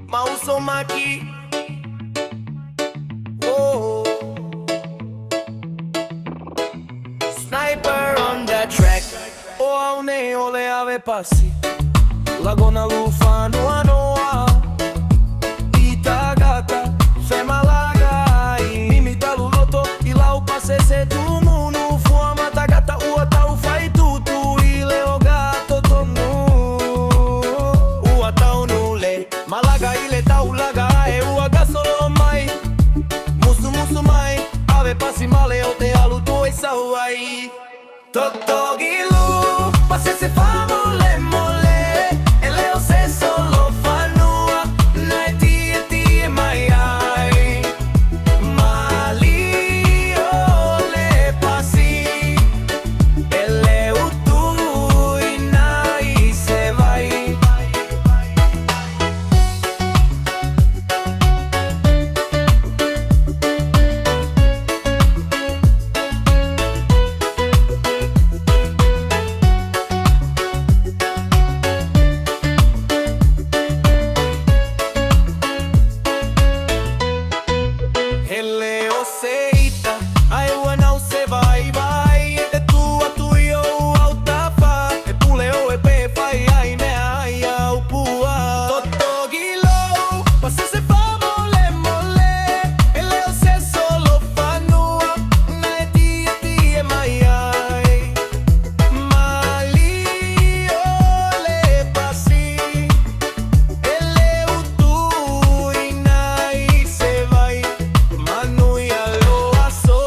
Mauso Maki. Oh, sniper on that track. Oh, aune ole ave passi. Lagona lufa noa noa. Itagata, fema laga. Imita luloto, ila o passe se tu munu. Fuama tagata, uata u fai tutu. Ile o gato tomu. Uata unule. Malaga ile taulaga. E uaga solo mai. Musu mai. Ave passi male o te alu tu e sauai. Toto gilu, passe se fa mole mole. Ele o se solo fa nua. Na ti e mai ai. Mali ole passi. Ele o tu e nai se vai. Ele o seita, ai o não se vai vai. E tu e eu alta fa. E puleo e pe fai ai ne ai au pua. Toto gilo, passa se fa mole mole. Ele o se solo fa nua. Na ti e mai ai. Mali ole passi. Ele o tu e nai se vai. Manu e aloaço,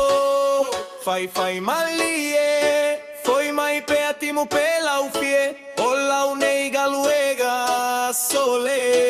fai malie. Foi mai pe atimo pela ufie. Ola unei galuega sole.